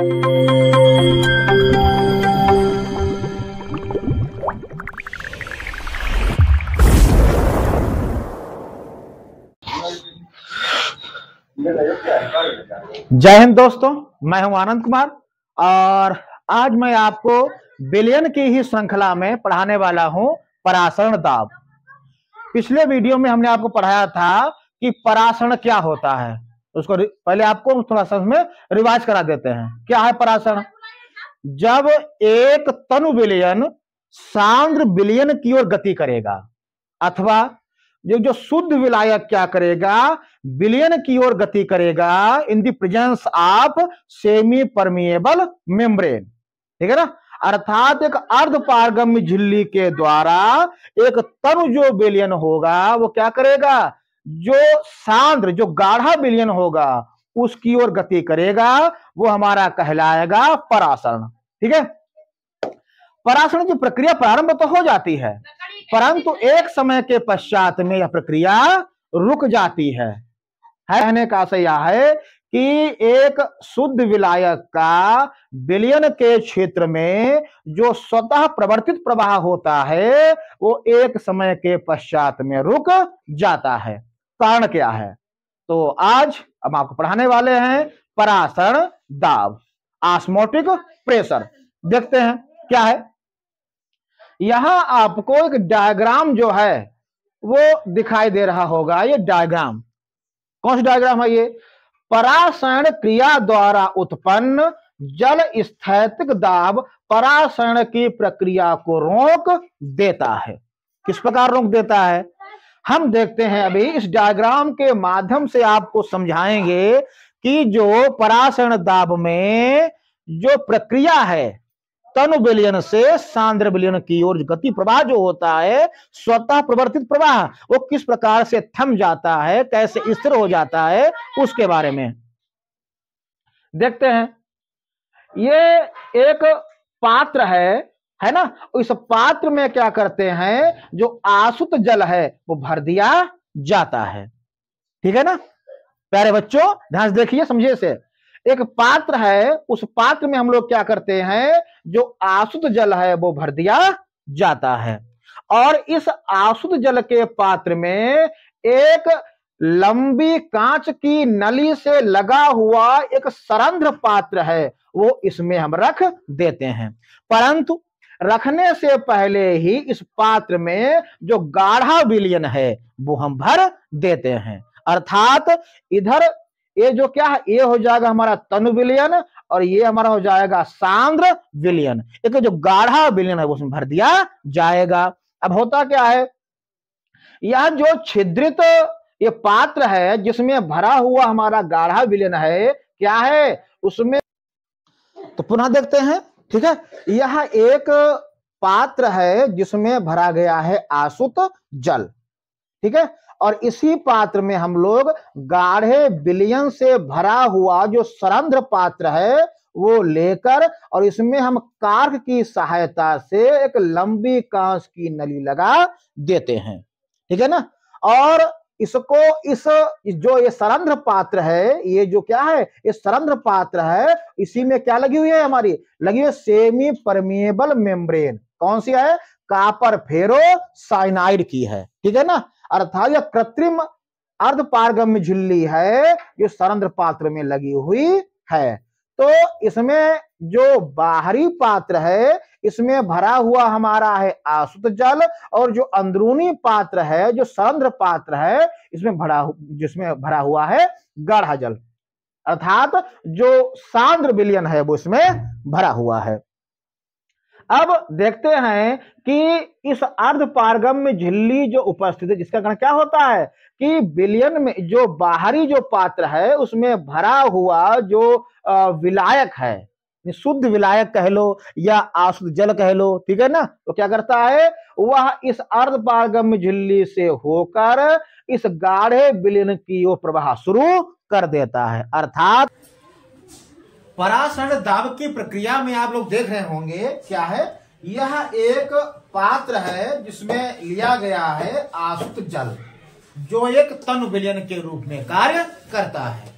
जय हिंद दोस्तों, मैं हूं आनंद कुमार और आज मैं आपको विलयन की ही श्रृंखला में पढ़ाने वाला हूं परासरण दाब। पिछले वीडियो में हमने आपको पढ़ाया था कि परासरण क्या होता है। उसको पहले आपको थोड़ा सा में रिवाइज करा देते हैं। क्या है परासरण? जब एक तनु विलयन सांद्र विलयन की ओर गति करेगा अथवा जो शुद्ध विलायक क्या करेगा, विलयन की ओर गति करेगा in the presence of semi permeable membrane. ठीक है ना। अर्थात एक अर्ध पारगम्य झिल्ली के द्वारा एक तनु जो विलयन होगा वो क्या करेगा, जो सांद्र जो गाढ़ा विलयन होगा उसकी ओर गति करेगा, वो हमारा कहलाएगा परासरण। ठीक है। परासरण की प्रक्रिया प्रारंभ तो हो जाती है, परंतु एक समय के पश्चात में यह प्रक्रिया रुक जाती है। कहने का आशय यह है कि एक शुद्ध विलायक का विलयन के क्षेत्र में जो स्वतः प्रवर्तित प्रवाह होता है वो एक समय के पश्चात में रुक जाता है। कारण क्या है? तो आज हम आपको पढ़ाने वाले हैं परासरण दाब, ऑस्मोटिक प्रेशर। देखते हैं क्या है। यहां आपको एक डायग्राम जो है वो दिखाई दे रहा होगा। ये डायग्राम कौन सा डायग्राम है? ये परासरण क्रिया द्वारा उत्पन्न जल स्थैतिक दाब परासरण की प्रक्रिया को रोक देता है। किस प्रकार रोक देता है हम देखते हैं। अभी इस डायग्राम के माध्यम से आपको समझाएंगे कि जो परासरण दाब में जो प्रक्रिया है तनु विलयन से सांद्र विलयन की ओर गति प्रवाह जो होता है, स्वतः प्रवर्तित प्रवाह, वो किस प्रकार से थम जाता है, कैसे स्थिर हो जाता है, उसके बारे में देखते हैं। ये एक पात्र है ना। इस पात्र में क्या करते हैं, जो आसुत जल है वो भर दिया जाता है। ठीक है ना प्यारे बच्चों, ध्यान से देखिए, समझिए इसे। एक पात्र है, उस पात्र में हम लोग क्या करते हैं, जो आसुत जल है वो भर दिया जाता है और इस आसुत जल के पात्र में एक लंबी कांच की नली से लगा हुआ एक सरंध्र पात्र है, वो इसमें हम रख देते हैं। परंतु रखने से पहले ही इस पात्र में जो गाढ़ा विलयन है वो हम भर देते हैं। अर्थात इधर ये जो क्या है, ये हो जाएगा हमारा तनु विलयन और ये हमारा हो जाएगा सांद्र विलयन। एक जो गाढ़ा विलयन है वो उसमें भर दिया जाएगा। अब होता क्या है, यह जो छिद्रित ये पात्र है जिसमें भरा हुआ हमारा गाढ़ा विलयन है, क्या है उसमें, तो पुनः देखते हैं। ठीक है। यह एक पात्र है जिसमें भरा गया है आसुत जल। ठीक है। और इसी पात्र में हम लोग गाढ़े विलयन से भरा हुआ जो सरंध्र पात्र है वो लेकर और इसमें हम कार्क की सहायता से एक लंबी कांच की नली लगा देते हैं। ठीक है ना। और इसको इस जो ये सरंध्र पात्र है, ये जो क्या है, ये सरंध्र पात्र है, इसी में क्या लगी हुई है, हमारी लगी हुई सेमी परमिएबल मेम्ब्रेन। कौन सी है? कॉपर फेरो साइनाइड की है। ठीक है ना। अर्थात यह कृत्रिम अर्ध पारगम्य झिल्ली है जो सरंध्र पात्र में लगी हुई है। तो इसमें जो बाहरी पात्र है इसमें भरा हुआ हमारा है आसुत जल और जो अंदरूनी पात्र है जो सरंध्र पात्र है जिसमें भरा हुआ है गाढ़ा जल, अर्थात जो सांद्र विलयन है वो इसमें भरा हुआ है। अब देखते हैं कि इस अर्ध पारगम्य झिल्ली जो उपस्थित है, जिसका कारण क्या होता है कि विलयन में जो बाहरी जो पात्र है उसमें भरा हुआ जो विलायक है, शुद्ध विलायक कह लो या आसुत जल कह लो। ठीक है ना। तो क्या करता है, वह इस अर्ध पारगम्य झिल्ली से होकर इस गाढ़े विलयन की ओर प्रवाह शुरू कर देता है। अर्थात परासरण दाब की प्रक्रिया में आप लोग देख रहे होंगे क्या है, यह एक पात्र है जिसमें लिया गया है आसुत जल जो एक तनु विलयन के रूप में कार्य करता है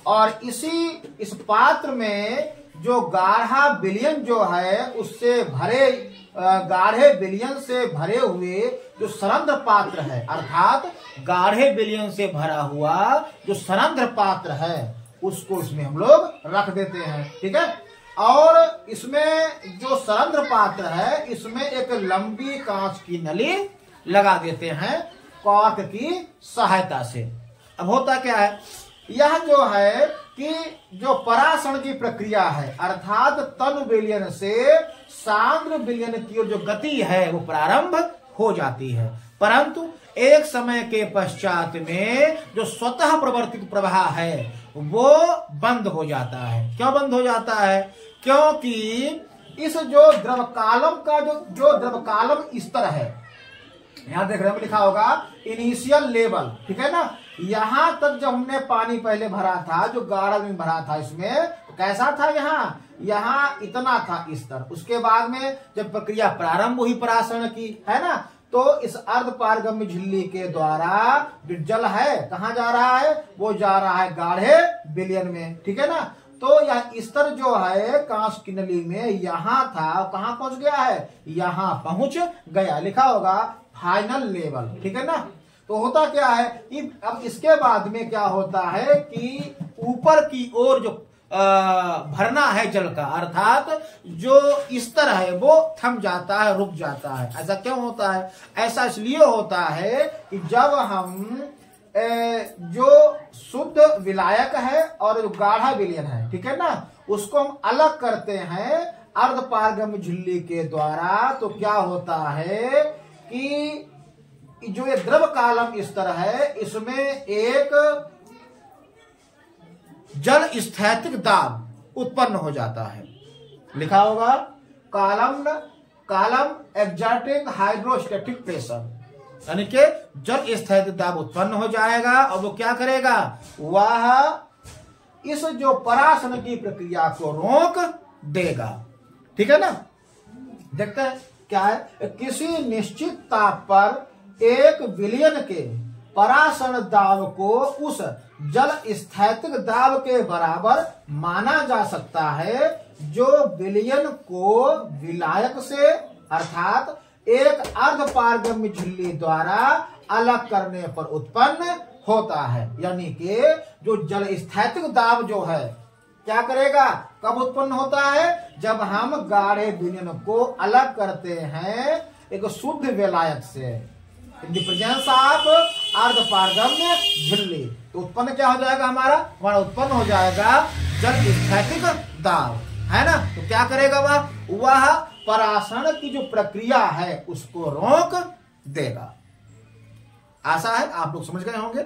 और इस पात्र में जो गाढ़ा विलयन जो है उससे भरे, गाढ़े विलयन से भरे हुए जो सरंध्र पात्र है, अर्थात गाढ़े विलयन से भरा हुआ जो सरंध्र पात्र है उसको इसमें हम लोग रख देते हैं। ठीक है, और इसमें जो सरंध्र पात्र है इसमें एक लंबी कांच की नली लगा देते हैं कॉर्क की सहायता से। अब होता क्या है, यह जो है कि जो परासरण की प्रक्रिया है अर्थात तनु विलयन से सांद्र विलयन की जो गति है वो प्रारंभ हो जाती है, परंतु एक समय के पश्चात में जो स्वतः प्रवर्तित प्रवाह है वो बंद हो जाता है। क्यों बंद हो जाता है? क्योंकि इस जो द्रव कालम का जो द्रव कालम स्तर है, यहां देख रहे हैं लिखा होगा इनिशियल लेवल, ठीक है ना। यहां तक जब हमने पानी पहले भरा था, जो गाढ़ा में भरा था, इसमें तो कैसा था, यहाँ इतना था स्तर। उसके बाद में जब प्रक्रिया प्रारंभ हुई परासरण की, है ना, तो इस अर्ध पारगम्य झिल्ली के द्वारा जो जल है कहाँ जा रहा है, वो जा रहा है गाढ़े विलयन में, ठीक है ना। तो यह स्तर जो है कांच की नली में यहाँ था, कहाँ पहुंच गया है, यहाँ पहुंच गया, लिखा होगा फाइनल लेवल, ठीक है ना। तो होता क्या है कि अब इसके बाद में क्या होता है कि ऊपर की ओर जो भरना है जल का, अर्थात जो स्तर है वो थम जाता है, रुक जाता है। ऐसा क्यों होता है? ऐसा इसलिए होता है कि जब हम जो शुद्ध विलायक है और जो गाढ़ा विलयन है, ठीक है ना, उसको हम अलग करते हैं अर्ध पारगम्य झिल्ली के द्वारा, तो क्या होता है कि जो ये द्रव कालम स्तर है इसमें एक जल स्थैतिक दाब उत्पन्न हो जाता है। लिखा होगा कालम एक्सर्टिंग हाइड्रोस्टैटिक प्रेशर, यानी कि जल स्थैतिक दाब उत्पन्न हो जाएगा और वो क्या करेगा, वह इस जो परासरण की प्रक्रिया को रोक देगा, ठीक है ना। देखते हैं क्या है, किसी निश्चित ताप पर एक विलयन के परासरण दाब को उस जल स्थैतिक दाब के बराबर माना जा सकता है जो विलयन को विलायक से अर्थात एक अर्ध पारगम्य झिल्ली द्वारा अलग करने पर उत्पन्न होता है। यानी कि जो जल स्थैतिक दाब जो है क्या करेगा, कब उत्पन्न होता है, जब हम गाढ़े विलयन को अलग करते हैं एक शुद्ध विलायक से, इन द प्रेजेंस ऑफ अर्ध पारगम्य झिल्ली। तो उत्पन्न क्या हो जाएगा, हमारा उत्पन्न हो जाएगा जल स्थैतिक दाब, है ना। तो क्या करेगा वह परासरण की जो प्रक्रिया है उसको रोक देगा। आशा है आप लोग समझ गए होंगे।